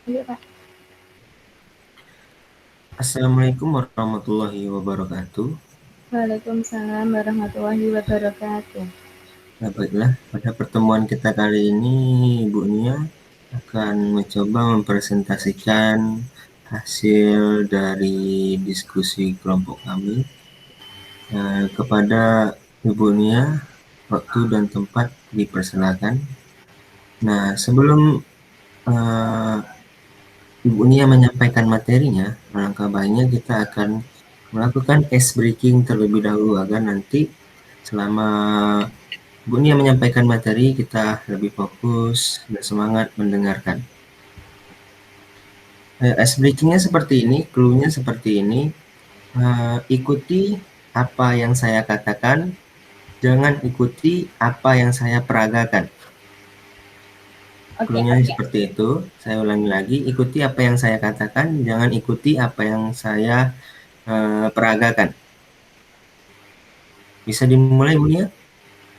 Iya, Pak. Assalamualaikum warahmatullahi wabarakatuh. Waalaikumsalam warahmatullahi wabarakatuh. Nah, baiklah, pada pertemuan kita kali ini, Ibu Nia akan mencoba mempresentasikan hasil dari diskusi kelompok kami. Kepada Ibu Nia, waktu dan tempat dipersilakan. Nah, sebelum uh, Ibu Nia menyampaikan materinya, alangkah baiknya kita akan melakukan case breaking terlebih dahulu agar nanti selama Bu Nia menyampaikan materi, kita lebih fokus dan semangat mendengarkan. Ice breakingnya seperti ini, clue-nya seperti ini. Ikuti apa yang saya katakan, jangan ikuti apa yang saya peragakan. Oke, Clue-nya seperti itu. Saya ulangi lagi, ikuti apa yang saya katakan, jangan ikuti apa yang saya peragakan. Bisa dimulai, Bu Nia?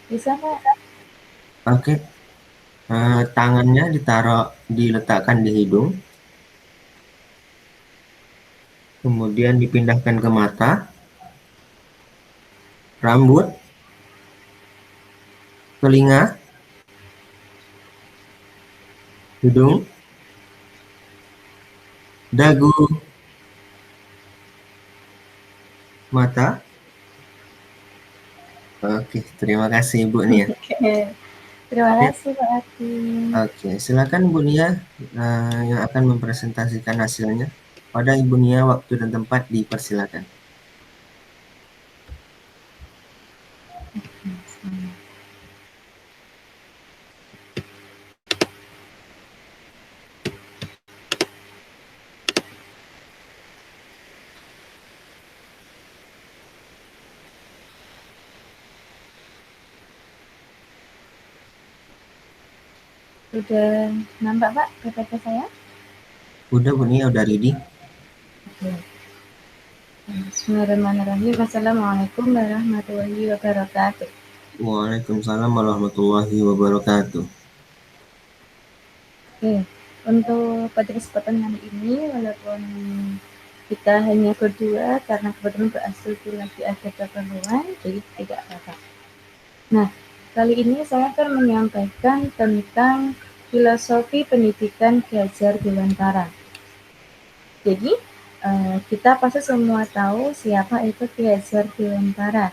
bisa, Pak. Oke. Tangannya diletakkan di hidung, kemudian dipindahkan ke mata, rambut, telinga, hidung, dagu, mata. Oke, terima kasih Ibu Nia. Oke. Terima Ya, kasih, Pak Ati. oke, silakan Bu Nia yang akan mempresentasikan hasilnya. Pada Ibu Nia, waktu dan tempat dipersilakan. Sudah nampak, Pak, PPT saya? Udah Bu Nia, udah ready? Oke. Bismillahirrahmanirrahim. Assalamualaikum warahmatullahi wabarakatuh. Waalaikumsalam warahmatullahi wabarakatuh. Oke, untuk pada kesempatan kali ini, walaupun kita hanya berdua karena kebetulan Pak Astuti lagi ada keperluan, jadi tidak apa-apa. Nah, kali ini saya akan menyampaikan tentang filosofi pendidikan Ki Hajar Dewantara. Jadi, kita pasti semua tahu siapa itu Ki Hajar Dewantara.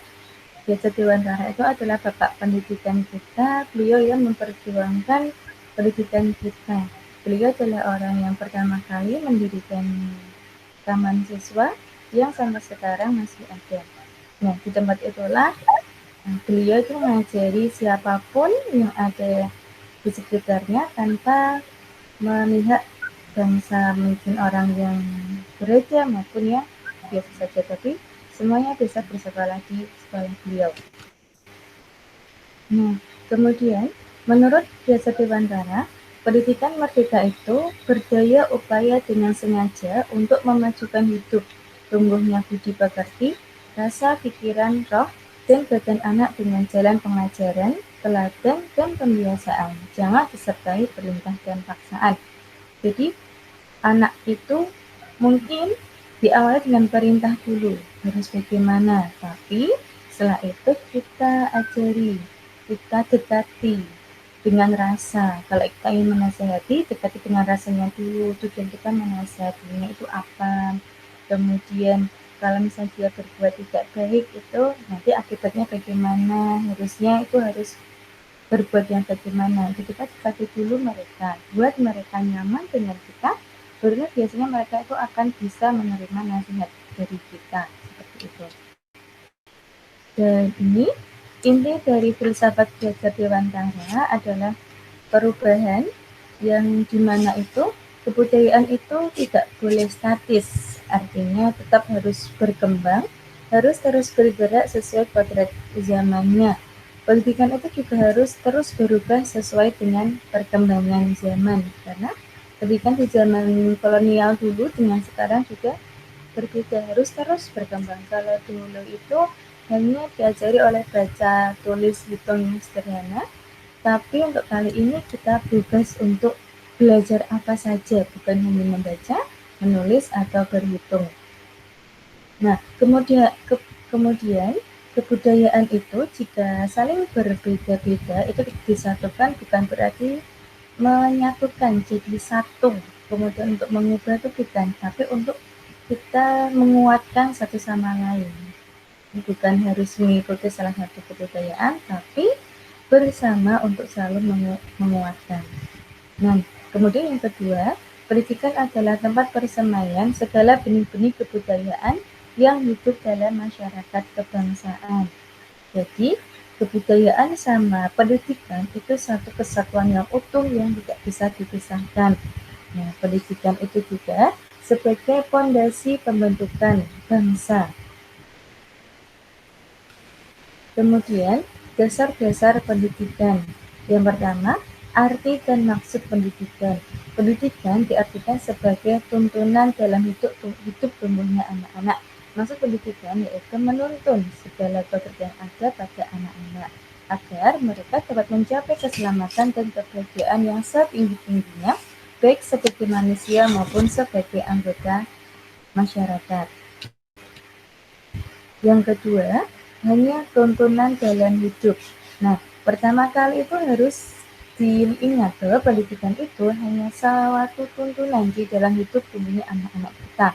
Ki Hajar Dewantara itu adalah bapak pendidikan kita, beliau yang memperjuangkan pendidikan kita. Beliau adalah orang yang pertama kali mendirikan taman siswa yang sampai sekarang masih ada. Nah, di tempat itulah beliau itu mengajari siapapun yang ada di sekitarnya tanpa memihak bangsa, mungkin orang yang berbeda maupun yang biasa saja, tapi semuanya bisa bersekolah di sekolah beliau. Nah, kemudian menurut Jasa Dewantara, pendidikan merdeka itu berdaya upaya dengan sengaja untuk memajukan hidup, tumbuhnya budi pekerti, rasa, pikiran, roh, dan badan anak dengan jalan pengajaran, teladan, dan pembiasaan. Jangan disertai perintah dan paksaan. Jadi, anak itu mungkin diawali dengan perintah dulu, harus bagaimana, tapi setelah itu kita ajari, kita dekati dengan rasa. Kalau kita ingin menasehati, dekati dengan rasanya dulu, tujuan kita menasehatinya itu apa. Kemudian kalau misalnya dia berbuat tidak baik itu nanti akibatnya bagaimana, harusnya itu harus berbuat yang bagaimana. Jadi kita dekati dulu mereka, buat mereka nyaman dengan kita, baru biasanya mereka itu akan bisa menerima nasihat dari kita, seperti itu. Dan ini inti dari filsafat Belajar Dewantara adalah perubahan yang dimana itu kebudayaan itu tidak boleh statis, artinya tetap harus berkembang, harus terus bergerak sesuai kodrat zamannya. Pendidikan itu juga harus terus berubah sesuai dengan perkembangan zaman, karena pendidikan di zaman kolonial dulu dengan sekarang juga berbeda, harus terus berkembang. Kalau dulu itu hanya diajari oleh baca, tulis, hitung yang sederhana, tapi untuk kali ini kita bebas untuk belajar apa saja, bukan hanya membaca, menulis, atau berhitung. Nah, kemudian kebudayaan itu jika saling berbeda-beda itu disatukan bukan berarti menyatukan jadi satu. Kemudian untuk mengubah itu bukan, tapi untuk kita menguatkan satu sama lain. Bukan harus mengikuti salah satu kebudayaan, tapi bersama untuk selalu menguatkan. Nah, kemudian yang kedua, pendidikan adalah tempat persemaian segala benih-benih kebudayaan yang hidup dalam masyarakat kebangsaan. Jadi, kebudayaan sama pendidikan itu satu kesatuan yang utuh yang tidak bisa dipisahkan. Nah, pendidikan itu juga sebagai fondasi pembentukan bangsa. Kemudian, dasar-dasar pendidikan. Yang pertama, arti dan maksud pendidikan. Pendidikan diartikan sebagai tuntunan dalam hidup tumbuhnya anak-anak. Maksud pendidikan yaitu menuntun segala pekerjaan ada pada anak-anak agar mereka dapat mencapai keselamatan dan kebahagiaan yang setinggi-tingginya, baik sebagai manusia maupun sebagai anggota masyarakat. Yang kedua, hanya tuntunan dalam hidup. Nah, pertama kali itu harus diingat bahwa pendidikan itu hanya suatu tuntunan di dalam hidup tumbuhnya anak-anak kita.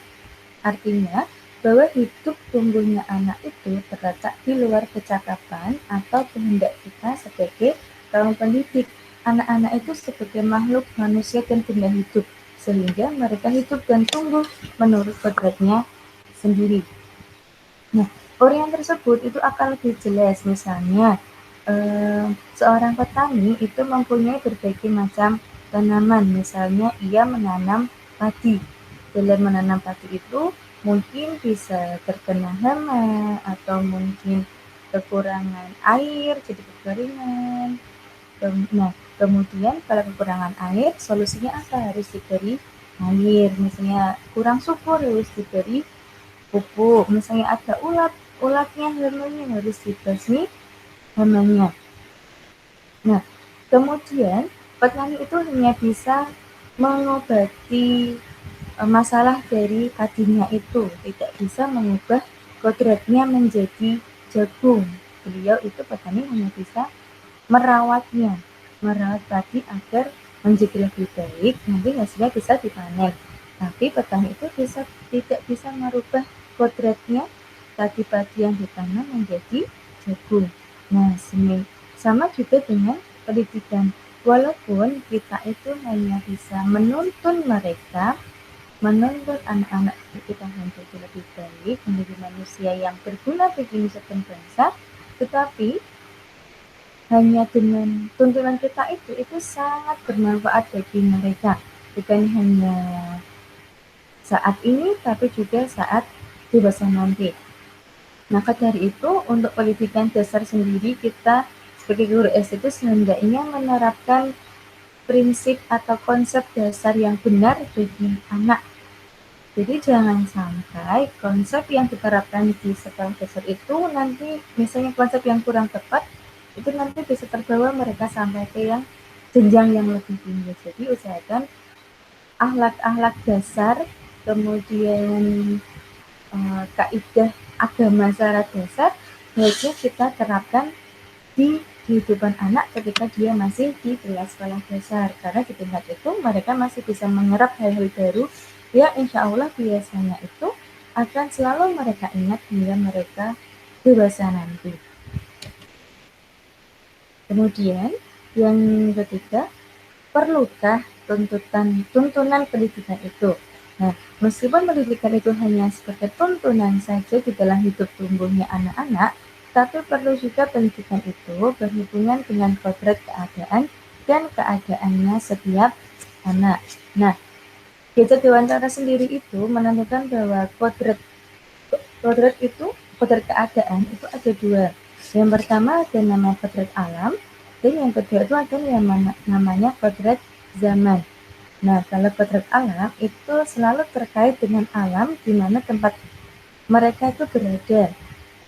Artinya, bahwa hidup tumbuhnya anak itu terletak di luar kecakapan atau kehendak kita sebagai kaum pendidik. Anak-anak itu sebagai makhluk manusia dan benda hidup, sehingga mereka hidup dan tumbuh menurut kodratnya sendiri. Nah, uraian tersebut itu akan lebih jelas. Misalnya, seorang petani itu mempunyai berbagai macam tanaman. Misalnya, ia menanam padi. Dalam menanam padi itu mungkin bisa terkena hama atau mungkin kekurangan air, jadi kekeringan. Nah, kemudian kalau kekurangan air, solusinya apa? Harus diberi air. Misalnya kurang subur, harus diberi pupuk. Misalnya ada ulatnya, hamanya harus dibasmi hamanya. Nah, kemudian petani itu hanya bisa mengobati masalah dari padinya itu, tidak bisa mengubah kodratnya menjadi jagung. Beliau itu petani hanya bisa merawatnya, merawat padi agar menjadi lebih baik, nanti hasilnya bisa dipanen. Tapi petani itu tidak bisa merubah kodratnya padi-padi yang ditanam menjadi jagung. Nah, sama juga dengan pendidikan. Walaupun kita itu hanya bisa menuntun mereka, menuntut anak-anak kita menjadi lebih baik, menjadi manusia yang berguna bagi nusa dan bangsa, tetapi hanya dengan tuntunan kita itu sangat bermanfaat bagi mereka, bukan hanya saat ini tapi juga saat dewasa nanti. Maka dari itu untuk pendidikan dasar sendiri kita sebagai guru SD itu sehendaknya menerapkan prinsip atau konsep dasar yang benar bagi anak. Jadi jangan sampai konsep yang diterapkan di sekolah dasar itu nanti misalnya konsep yang kurang tepat itu nanti bisa terbawa mereka sampai ke yang jenjang yang lebih tinggi. Jadi usahakan akhlak-akhlak dasar, kemudian kaidah agama secara dasar harusnya kita terapkan di kehidupan anak ketika dia masih di kelas sekolah dasar, karena di tingkat itu mereka masih bisa menyerap hal-hal baru yang insya Allah biasanya itu akan selalu mereka ingat hingga mereka dewasa nanti. Kemudian yang ketiga, perlukah tuntunan pendidikan itu? Nah, meskipun pendidikan itu hanya sebagai tuntunan saja di dalam hidup tumbuhnya anak-anak, tapi perlu juga pendidikan itu berhubungan dengan kodrat keadaan dan keadaannya setiap anak. Nah, Gadget Dewantara sendiri itu menentukan bahwa kodrat keadaan itu ada dua. Yang pertama ada nama kodrat alam, dan yang kedua itu ada yang namanya kodrat zaman. Nah, kalau kodrat alam itu selalu terkait dengan alam di mana tempat mereka itu berada.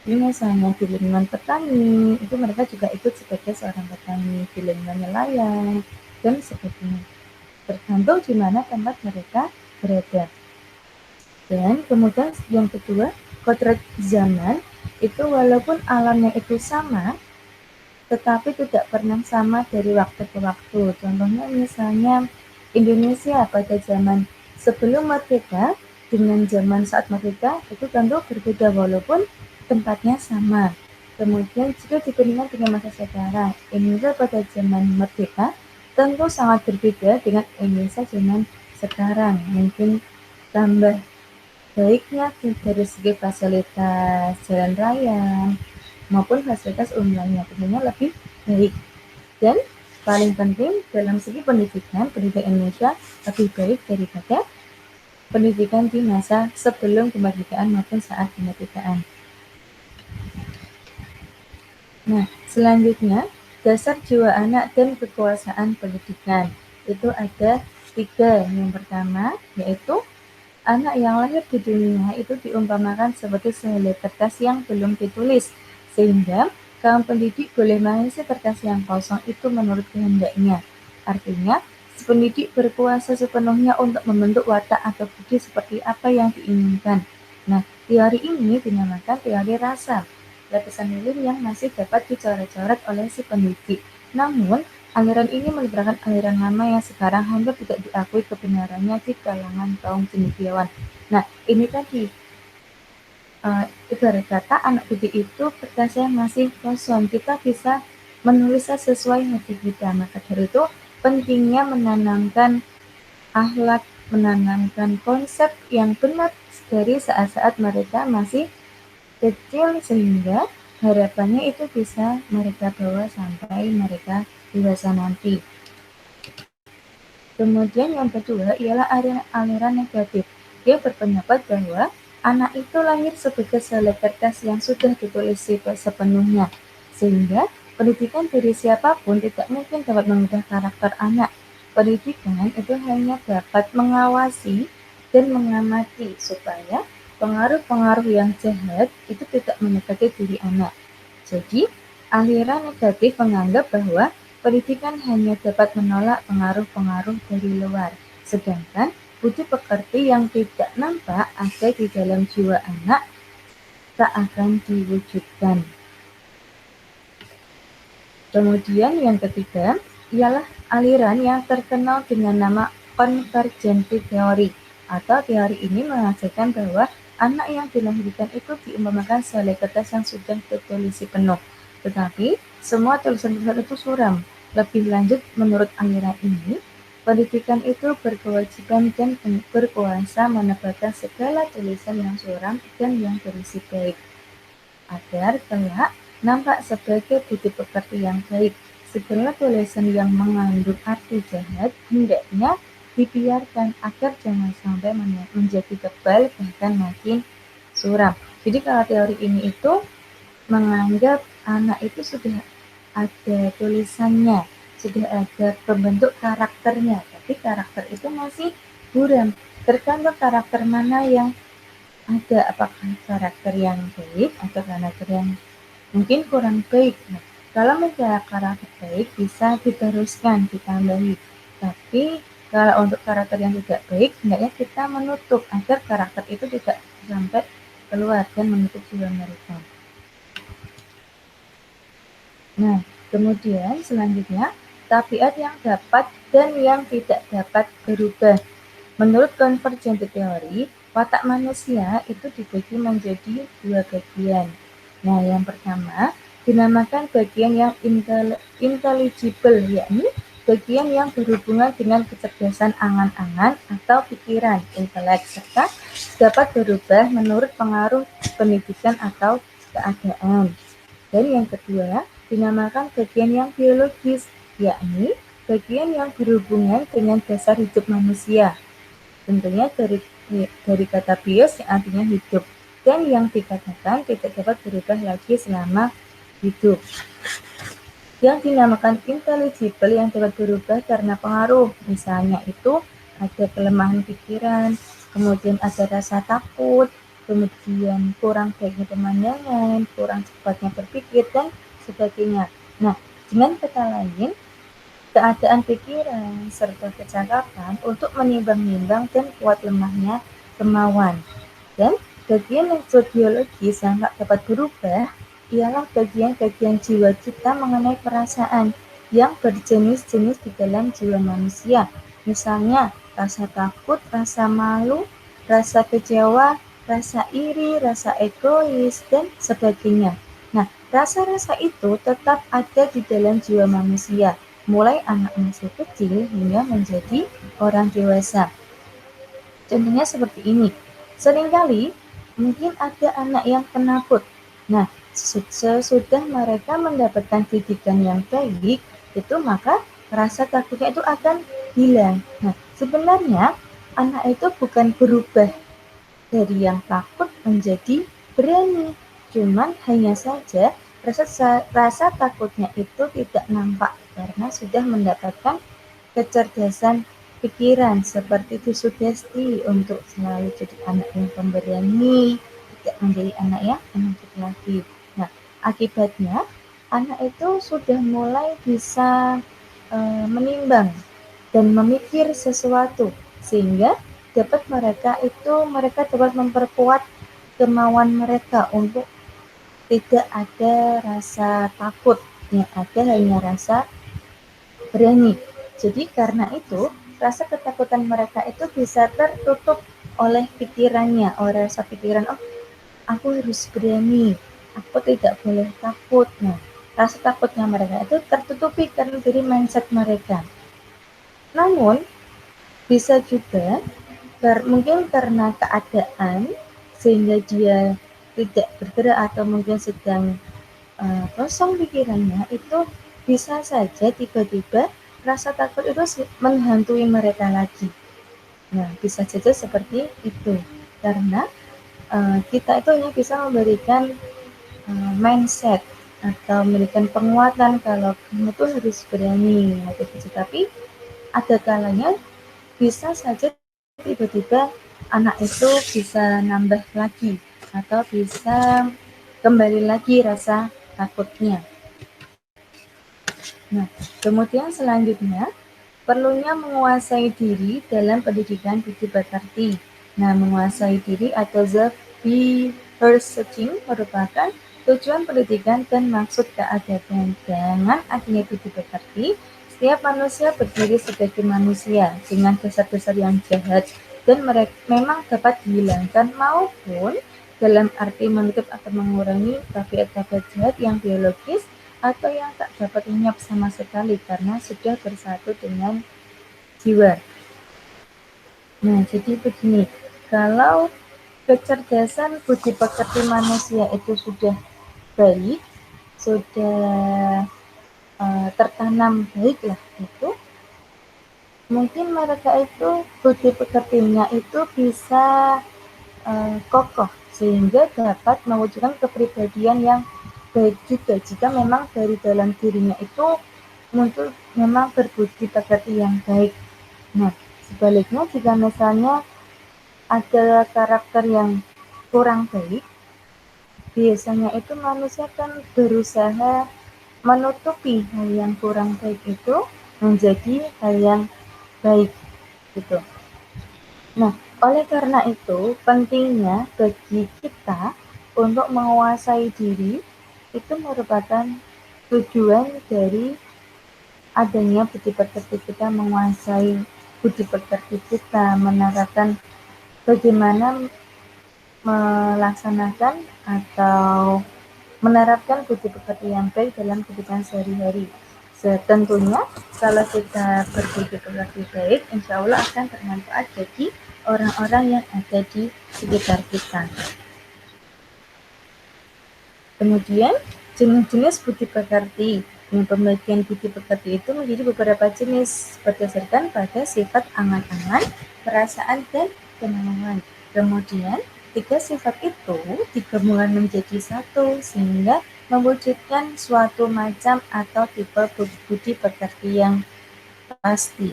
Ini misalnya di lingkungan petani, itu mereka juga ikut sebagai seorang petani, di lingkungan nelayan, dan sebagainya. tergantung di mana tempat mereka berada. Dan kemudian yang kedua, kodrat zaman itu walaupun alamnya itu sama, tetapi tidak pernah sama dari waktu ke waktu. Contohnya misalnya Indonesia pada zaman sebelum merdeka dengan zaman saat merdeka itu tentu berbeda walaupun tempatnya sama. Kemudian jika dibandingkan dengan masa sekarang, Indonesia pada zaman merdeka tentu sangat berbeda dengan Indonesia zaman sekarang. Mungkin tambah baiknya dari segi fasilitas jalan raya maupun fasilitas umum lainnya tentunya lebih baik. Dan paling penting dalam segi pendidikan Indonesia lebih baik daripada pendidikan di masa sebelum kemerdekaan maupun saat kemerdekaan. Nah, selanjutnya dasar jiwa anak dan kekuasaan pendidikan itu ada 3. Yang pertama yaitu anak yang lahir di dunia itu diumpamakan seperti sehelai kertas yang belum ditulis, sehingga kaum pendidik boleh mengisi kertas yang kosong itu menurut kehendaknya. Artinya, si pendidik berkuasa sepenuhnya untuk membentuk watak atau budi seperti apa yang diinginkan. Nah, teori ini dinamakan teori rasa, lapisan lilin yang masih dapat dicoret-coret oleh si pendidik. Namun, aliran ini merupakan aliran lama yang sekarang hampir tidak diakui kebenarannya di kalangan kaum cendekiawan. Nah, ini tadi ibarat kata anak didik itu kertasnya masih kosong, kita bisa menulisnya sesuai hati kita. Maka dari itu pentingnya menanamkan akhlak, menanamkan konsep yang benar dari saat-saat mereka masih kecil sehingga harapannya itu bisa mereka bawa sampai mereka dewasa nanti. Kemudian yang kedua ialah aliran negatif. Dia berpendapat bahwa anak itu lahir sebagai sehelai kertas yang sudah ditulis sepenuhnya, sehingga pendidikan dari siapapun tidak mungkin dapat mengubah karakter anak. Pendidikan itu hanya dapat mengawasi dan mengamati supaya pengaruh-pengaruh yang jahat itu tidak mendekati diri anak. Jadi, aliran negatif menganggap bahwa pendidikan hanya dapat menolak pengaruh-pengaruh dari luar, sedangkan budi pekerti yang tidak nampak ada di dalam jiwa anak tak akan diwujudkan. Kemudian yang ketiga ialah aliran yang terkenal dengan nama konvergensi teori, atau teori ini mengajarkan bahwa anak yang dilahirkan itu diumpamakan sehelai kertas yang sudah tertulisi penuh, tetapi semua tulisan-tulisan itu suram. Lebih lanjut, menurut aliran ini, pendidikan itu berkewajiban dan berkuasa menebalkan segala tulisan yang suram dan yang berisi baik, agar kelak nampak sebagai budi pekerti yang baik. Segala tulisan yang mengandung arti jahat hendaknya dibiarkan agar jangan sampai menjadi tebal bahkan makin suram. Jadi kalau teori ini itu menganggap anak itu sudah ada tulisannya, sudah ada pembentuk karakternya, tapi karakter itu masih buram. Tergantung karakter mana yang ada, apakah karakter yang baik atau karakter yang mungkin kurang baik. Nah, kalau misalnya karakter baik bisa diteruskan, ditambahi. Tapi kalau untuk karakter yang tidak baik, hendaknya kita menutup agar karakter itu tidak sampai keluar dan menutup jiwa mereka. Nah, kemudian selanjutnya, tabiat yang dapat dan yang tidak dapat berubah. Menurut konvergensi teori, watak manusia itu dibagi menjadi 2 bagian. Nah, yang pertama dinamakan bagian yang intelligible, yakni bagian yang berhubungan dengan kecerdasan angan-angan atau pikiran, intelek, serta dapat berubah menurut pengaruh pendidikan atau keadaan. Dan yang kedua dinamakan bagian yang biologis, yakni bagian yang berhubungan dengan dasar hidup manusia. Tentunya dari kata bios yang artinya hidup, dan yang dikatakan tidak dapat berubah lagi selama hidup. Yang dinamakan intelligible yang dapat berubah karena pengaruh, misalnya itu ada kelemahan pikiran, kemudian ada rasa takut, kemudian kurang baiknya pemandangan, kurang cepatnya berpikir, dan sebagainya. Nah, dengan kata lain, keadaan pikiran, serta kecakapan untuk menimbang-nimbang dan kuat lemahnya kemauan. Dan bagian yang biologis yang tak dapat berubah ialah bagian-bagian jiwa kita mengenai perasaan yang berjenis-jenis di dalam jiwa manusia. Misalnya, rasa takut, rasa malu, rasa kecewa, rasa iri, rasa egois, dan sebagainya. Nah, rasa-rasa itu tetap ada di dalam jiwa manusia, mulai anak masih kecil hingga menjadi orang dewasa. Contohnya seperti ini, seringkali mungkin ada anak yang penakut. Nah, sesudah mereka mendapatkan didikan yang baik, itu maka rasa takutnya itu akan hilang. Nah, sebenarnya anak itu bukan berubah dari yang takut menjadi berani. Cuman hanya saja rasa takutnya itu tidak nampak karena sudah mendapatkan kecerdasan pikiran seperti disugesti untuk selalu jadi anak yang pemberani, tidak menjadi anak yang penakut lagi. Nah, akibatnya anak itu sudah mulai bisa menimbang dan memikir sesuatu sehingga mereka dapat memperkuat kemauan mereka untuk tidak ada rasa takut, yang ada hanya rasa berani. Jadi karena itu rasa ketakutan mereka itu bisa tertutup oleh pikirannya, oleh rasa pikiran, oh aku harus berani, aku tidak boleh takut. Nah, rasa takutnya mereka itu tertutupi karena dari mindset mereka. Namun bisa juga mungkin karena keadaan sehingga dia tidak bergerak atau mungkin sedang kosong pikirannya, itu bisa saja tiba-tiba rasa takut itu menghantui mereka lagi. Nah, bisa saja seperti itu. Karena kita itu hanya bisa memberikan mindset atau memberikan penguatan kalau kamu tuh harus berani, gitu. Tapi ada kalanya bisa saja tiba-tiba anak itu bisa nambah lagi atau bisa kembali lagi rasa takutnya. Nah, kemudian selanjutnya perlunya menguasai diri dalam pendidikan budi pekerti. Nah, menguasai diri atau self-researching merupakan tujuan pendidikan dan maksud keadaban. Dengan adanya budi pekerti, setiap manusia berdiri sebagai manusia dengan dasar-dasar yang jahat dan mereka memang dapat dihilangkan maupun dalam arti menutup atau mengurangi tabiat-tabiat jahat yang biologis atau yang tak dapat lenyap sama sekali karena sudah bersatu dengan jiwa. Nah, jadi begini, kalau kecerdasan budi pekerti manusia itu sudah baik, sudah tertanam baiklah itu, mungkin mereka itu budi pekertinya itu bisa kokoh sehingga dapat mewujudkan kepribadian yang baik juga jika memang dari dalam dirinya itu muncul memang berbudi pekerti yang baik. Nah, sebaliknya jika misalnya ada karakter yang kurang baik, biasanya itu manusia kan berusaha menutupi hal yang kurang baik itu menjadi hal yang baik gitu. Nah, oleh karena itu pentingnya bagi kita untuk menguasai diri itu merupakan tujuan dari adanya budi pekerti kita, menguasai budi pekerti kita, menerapkan bagaimana melaksanakan atau menerapkan budi pekerti yang baik dalam kehidupan sehari-hari. Tentunya kalau kita berbudi pekerti baik, insya Allah akan bermanfaat bagi orang-orang yang ada di sekitar kita. Kemudian jenis-jenis budi pekerti. Yang pembagian budi pekerti itu menjadi beberapa jenis berdasarkan pada sifat angan-angan, perasaan, dan kemauan. Kemudian tiga sifat itu digabungkan menjadi satu sehingga mewujudkan suatu macam atau tipe budi pekerti yang pasti.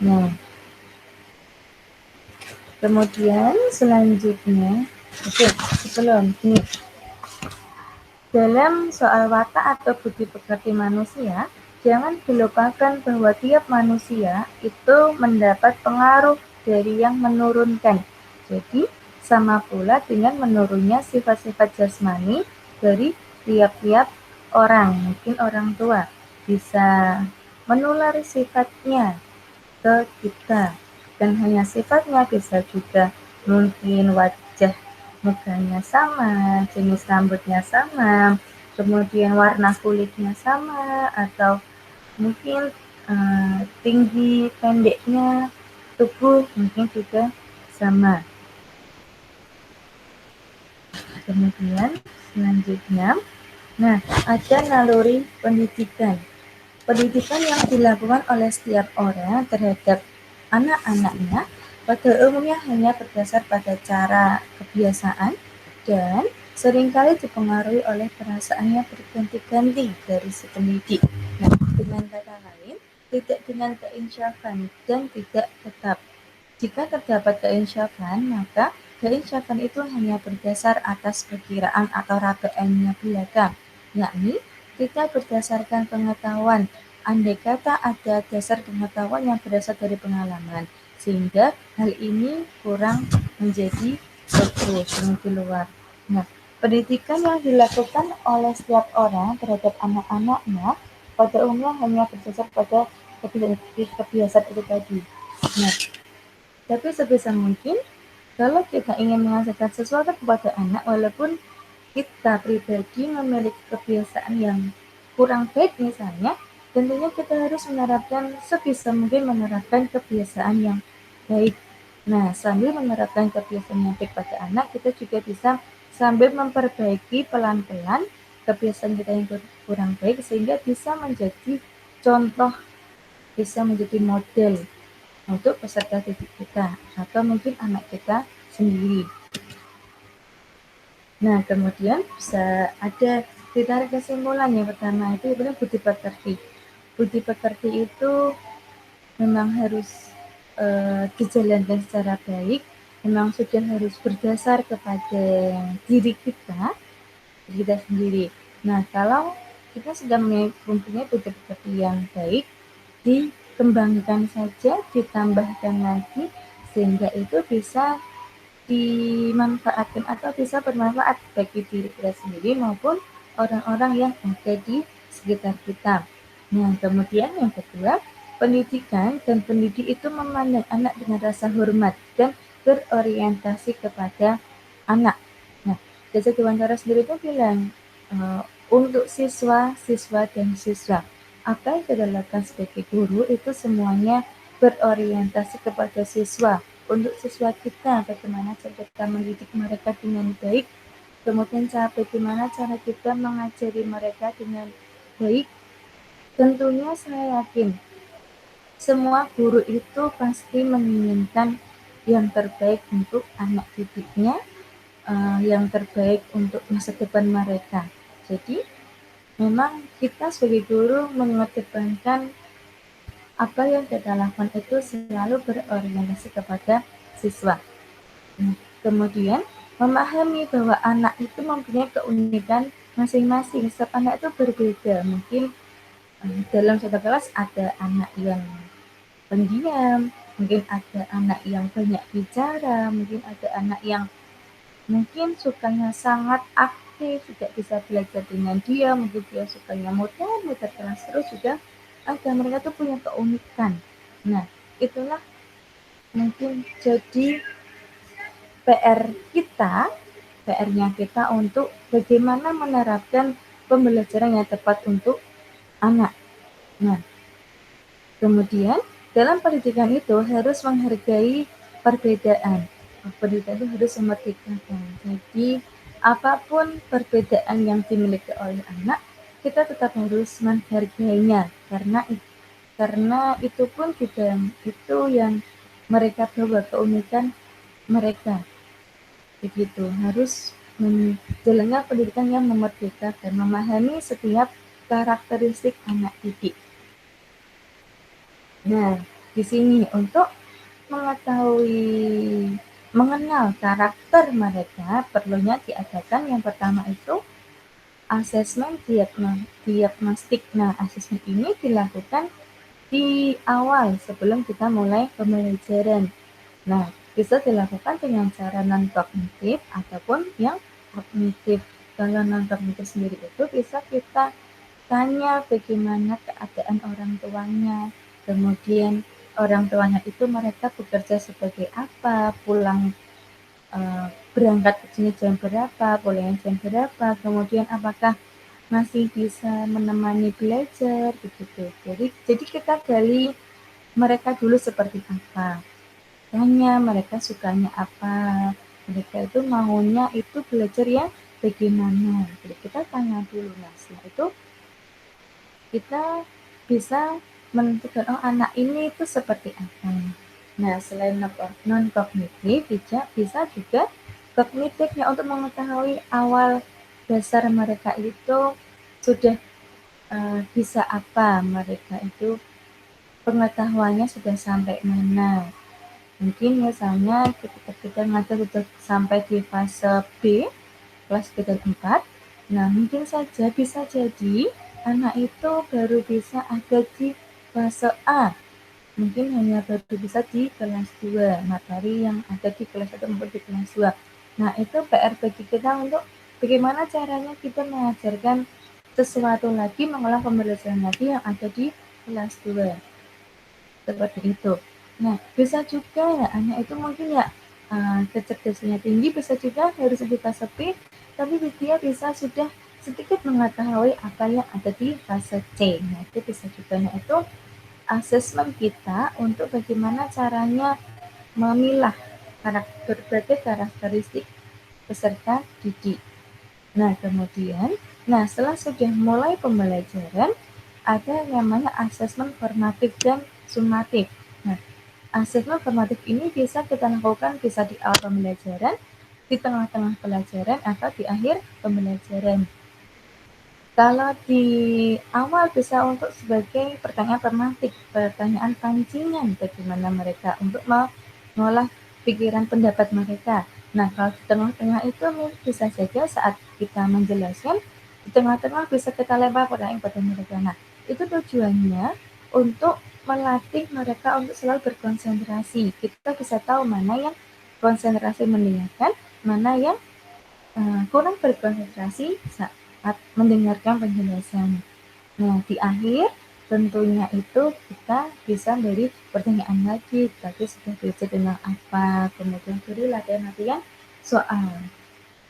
Nah, kemudian selanjutnya, sebelum ini Dalam soal watak atau budi pekerti manusia, jangan dilupakan bahwa tiap manusia itu mendapat pengaruh dari yang menurunkan. Jadi, sama pula dengan menurunnya sifat-sifat jasmani dari tiap-tiap orang. Mungkin orang tua bisa menular sifatnya ke kita. Dan hanya sifatnya, bisa juga mungkin wajah mukanya sama, jenis rambutnya sama, kemudian warna kulitnya sama, atau mungkin tinggi pendeknya, tubuh mungkin juga sama. Kemudian selanjutnya, nah, ada naluri pendidikan. Pendidikan yang dilakukan oleh setiap orang terhadap anak-anaknya pada umumnya hanya berdasar pada cara kebiasaan dan seringkali dipengaruhi oleh perasaannya berganti-ganti dari si pendidik. Nah, dengan kata lain, tidak dengan keinsyafan dan tidak tetap. Jika terdapat keinsyafan, maka keinsyafan itu hanya berdasar atas perkiraan atau raga'annya belaka, yakni tidak berdasarkan pengetahuan. Andai kata ada dasar pengetahuan yang berasal dari pengalaman, sehingga hal ini kurang menjadi bagus di luar. Nah, pendidikan yang dilakukan oleh setiap orang terhadap anak-anaknya pada umumnya hanya berdasar pada kebiasaan itu tadi. Nah, tapi sebisa mungkin kalau kita ingin mengajarkan sesuatu kepada anak, walaupun kita pribadi memiliki kebiasaan yang kurang baik misalnya, tentunya kita harus menerapkan sebisa mungkin menerapkan kebiasaan yang baik. Nah, sambil menerapkan kebiasaan yang baik pada anak, kita juga bisa sambil memperbaiki pelan-pelan kebiasaan kita yang kurang baik sehingga bisa menjadi contoh, bisa menjadi model untuk peserta didik kita atau mungkin anak kita sendiri. Nah, kemudian bisa ada ditarik kesimpulan yang pertama itu benar budi pekerti. Budi pekerti itu memang harus dijalankan secara baik, memang sudah harus berdasar kepada diri kita sendiri. Nah, kalau kita sudah mempunyai budi pekerti yang baik, dikembangkan saja, ditambahkan lagi, sehingga itu bisa dimanfaatkan atau bisa bermanfaat bagi diri kita sendiri maupun orang-orang yang ada di sekitar kita. Nah, kemudian yang kedua, pendidikan dan pendidik itu memandang anak dengan rasa hormat dan berorientasi kepada anak. Nah, Jasa Dewantara sendiri itu bilang, untuk siswa, siswa, dan siswa, apa yang kita lakukan sebagai guru itu semuanya berorientasi kepada siswa. Untuk siswa kita, bagaimana cara kita mendidik mereka dengan baik, kemudian bagaimana cara kita mengajari mereka dengan baik. Tentunya saya yakin semua guru itu pasti menginginkan yang terbaik untuk anak didiknya, yang terbaik untuk masa depan mereka. Jadi, memang kita sebagai guru mengedepankan apa yang kita lakukan itu selalu berorientasi kepada siswa. Kemudian, memahami bahwa anak itu mempunyai keunikan masing-masing. Setiap anak itu berbeda. Mungkin dalam satu kelas ada anak yang pendiam, mungkin ada anak yang banyak bicara, mungkin ada anak yang mungkin sukanya sangat aktif, tidak bisa belajar dengan dia, mungkin dia sukanya muter-muter kelas terus juga ada. Mereka tuh punya keunikan. Nah, itulah mungkin jadi PR kita, PR-nya kita untuk bagaimana menerapkan pembelajaran yang tepat untuk anak. Nah, kemudian dalam pendidikan itu harus menghargai perbedaan. Pendidikan itu harus memerdekakan. Jadi, apapun perbedaan yang dimiliki oleh anak, kita tetap harus menghargainya karena itu pun juga itu yang mereka bawa, keunikan mereka. Begitu, harus menjalankan pendidikan yang memerdekakan, memahami setiap karakteristik anak didik. Nah, di sini untuk mengenal karakter mereka perlunya diadakan yang pertama itu asesmen diagnostik. Nah, asesmen ini dilakukan di awal sebelum kita mulai pembelajaran. Nah, bisa dilakukan dengan cara non-kognitif ataupun yang kognitif. Kalau non-kognitif sendiri itu bisa kita tanya bagaimana keadaan orang tuanya, kemudian orang tuanya itu mereka bekerja sebagai apa, pulang berangkat ke sini jam berapa, pulang jam berapa, kemudian apakah masih bisa menemani belajar begitu. Jadi kita gali mereka dulu seperti apa, tanya mereka sukanya apa, mereka itu maunya itu belajar yang bagaimana. Jadi kita tanya dulu. Nah, setelah itu kita bisa menentukan oh anak ini itu seperti apa. Nah, selain non kognitif bisa juga kognitifnya untuk mengetahui awal dasar mereka itu sudah bisa apa, mereka itu pengetahuannya sudah sampai mana. Mungkin misalnya ketika kita ngajar sudah sampai di fase B, kelas 3 dan 4, nah mungkin saja bisa jadi anak itu baru bisa ada di fase A, mungkin hanya baru bisa di kelas 2, materi yang ada di kelas 1 maupun di kelas 2. Nah, itu PR bagi kita untuk bagaimana caranya kita mengajarkan sesuatu lagi, mengolah pembelajaran lagi yang ada di kelas 2. Seperti itu. Nah, bisa juga ya, anak itu mungkin ya kecerdasannya tinggi, bisa juga harus di fase B, tapi dia bisa sudah sedikit mengetahui apa yang ada di fase C. Nah, itu bisa juga. Nah, itu asesmen kita untuk bagaimana caranya memilah berbagai karakteristik peserta didik. Nah, kemudian, setelah sudah mulai pembelajaran, ada yang namanya asesmen formatif dan sumatif. Nah, asesmen formatif ini bisa kita lakukan bisa di awal pembelajaran, di tengah-tengah pelajaran, atau di akhir pembelajaran. Kalau di awal bisa untuk sebagai pertanyaan formatif, pertanyaan pancingan bagaimana mereka untuk mengolah pikiran pendapat mereka. Nah, kalau di tengah-tengah itu bisa saja saat kita menjelaskan, di tengah-tengah bisa kita lempar pertanyaan pada mereka. Nah, itu tujuannya untuk melatih mereka untuk selalu berkonsentrasi. Kita bisa tahu mana yang konsentrasi mendengarkan, mana yang kurang berkonsentrasi saat mendengarkan penjelasan. Nah, di akhir tentunya itu kita bisa beri pertanyaan lagi, tadi sudah belajar dengan apa, kemudian beri latihan-latihan soal.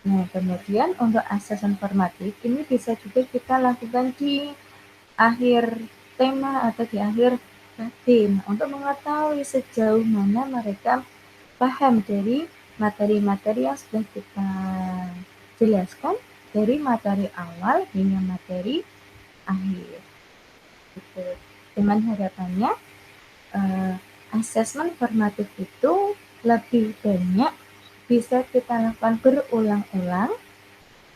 Nah, kemudian untuk asesmen formatif ini bisa juga kita lakukan di akhir tema atau di akhir tim untuk mengetahui sejauh mana mereka paham dari materi-materi yang sudah kita jelaskan dari materi awal hingga materi akhir. Gitu. Dengan harapannya asesmen formatif itu lebih banyak bisa kita lakukan berulang-ulang.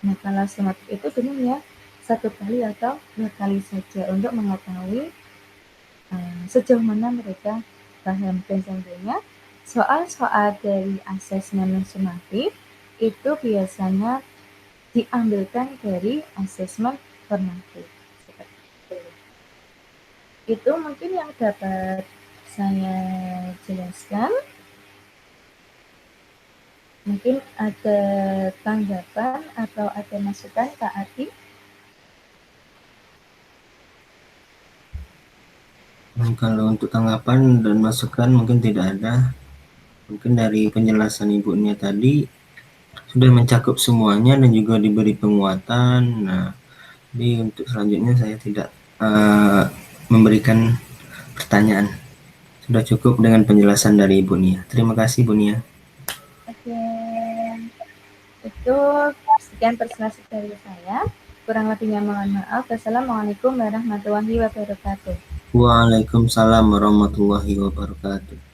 Nah, kalau sumatif itu benar ya satu kali atau 2 kali saja untuk mengetahui sejauh mana mereka paham. Dan tentunya soal-soal dari asesmen sumatif itu biasanya diambilkan dari asesmen formatif. Itu mungkin yang dapat saya jelaskan. Mungkin ada tanggapan atau ada masukan Kak Ati? Kalau untuk tanggapan dan masukan mungkin tidak ada. Mungkin dari penjelasan Ibu Nia tadi sudah mencakup semuanya dan juga diberi penguatan. Nah, jadi untuk selanjutnya saya tidak memberikan pertanyaan. Sudah cukup dengan penjelasan dari Ibu Nia. Terima kasih Ibu Nia. Oke, itu sekian presentasi dari saya. Kurang lebihnya mohon maaf. Wassalamualaikum warahmatullahi wabarakatuh. Waalaikumsalam warahmatullahi wabarakatuh.